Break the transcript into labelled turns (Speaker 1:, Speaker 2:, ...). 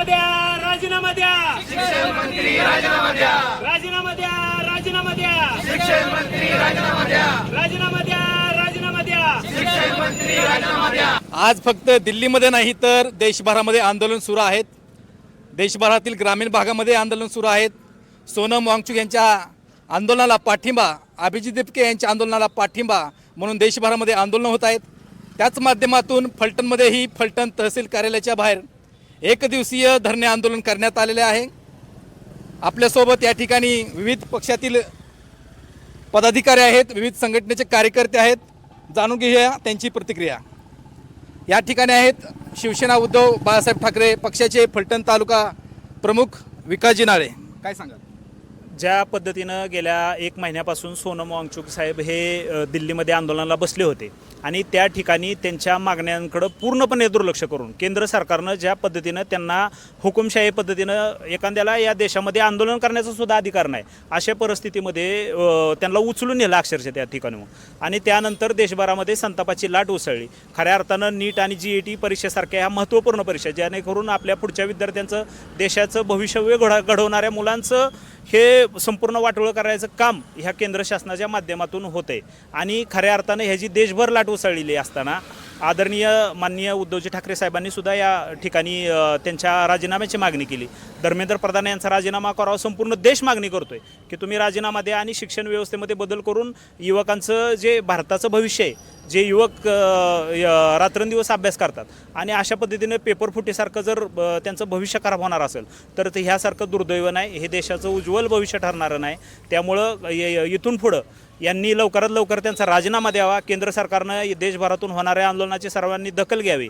Speaker 1: द्या, राजीनामा द्या,
Speaker 2: शिक्षण मंत्री राजीनामा द्या,
Speaker 1: राजीनामा द्या, राजीनामा द्या,
Speaker 2: शिक्षण मंत्री राजीनामा द्या,
Speaker 1: राजीनामा द्या, राजीनामा द्या.
Speaker 2: शिक्षण मंत्री राजीनामा द्या.
Speaker 3: आज फक्त दिल्लीमध्ये नाही तर देशभरामध्ये आंदोलन सुरू आहेत. देशभरातील ग्रामीण भागामध्ये आंदोलन सुरू आहेत. सोनम वांगचुक यांच्या आंदोलनाला पाठिंबा, अभिजित दिपके यांच्या आंदोलनाला पाठिंबा म्हणून देशभरामध्ये आंदोलनं होत आहेत. त्याच माध्यमातून फलटणमध्येही फलटण तहसील कार्यालयाच्या बाहेर एक दिवसीय धरणे आंदोलन करण्यात आलेले आहे. आपल्यासोबत या ठिकाणी विविध पक्षातील पदाधिकारी आहेत, विविध संघटनेचे कार्यकर्ते आहेत. जाणून घेऊया त्यांची प्रतिक्रिया. या ठिकाणी आहेत शिवसेना उद्धव बाळासाहेब ठाकरे पक्षाचे फलटण तालुका प्रमुख विकासजी नाळे. काय सांगाल?
Speaker 4: ज्या पद्धतीनं गेल्या 1 महिन्यापासून सोनम वांगचुक साहेब हे दिल्लीमध्ये आंदोलनाला बसले होते आणि त्या ठिकाणी त्यांच्या मागण्यांकडं पूर्णपणे दुर्लक्ष करून केंद्र सरकारनं ज्या पद्धतीनं त्यांना हुकुमशाही पद्धतीनं एखाद्याला या देशामध्ये आंदोलन करण्याचा सुद्धा अधिकार नाही अशा परिस्थितीमध्ये त्यांना उचलून नेलं अक्षरशः त्या ठिकाणी. आणि त्यानंतर देशभरामध्ये संतापाची लाट उसळली. खऱ्या अर्थानं नीट आणि GAT परीक्षेसारख्या ह्या महत्त्वपूर्ण परीक्षा जेणेकरून आपल्या पुढच्या विद्यार्थ्यांचं देशाचं भविष्य घडवणाऱ्या मुलांचं हे संपूर्ण वाटोळं करायचं काम ह्या केंद्र शासनाच्या माध्यमातून होते. आणि खऱ्या अर्थानं ह्याची देशभर लाट उसळलेली असताना आदरणीय माननीय उद्धवजी ठाकरे साहेबांनी सुद्धा या ठिकाणी त्यांच्या राजीनाम्याची मागणी केली. धर्मेंद्र प्रधान यांचा राजीनामा करावा संपूर्ण देश मागणी करतोय की तुम्ही राजीनामा द्या आणि शिक्षण व्यवस्थेमध्ये बदल करून युवकांचं जे भारताचं भविष्य आहे, जे युवक रात्रंदिवस अभ्यास करतात आणि अशा पद्धतीने पेपर फुटीसारखं जर त्यांचं भविष्य खराब होणार असेल तर ते ह्यासारखं दुर्दैव नाही, हे देशाचं उज्ज्वल भविष्य ठरणारं नाही. त्यामुळं इथून पुढं यांनी लवकरात लवकर त्यांचा राजीनामा द्यावा. केंद्र सरकारनं देशभरातून होणाऱ्या आंदोलनाची सर्वांनी दखल घ्यावी.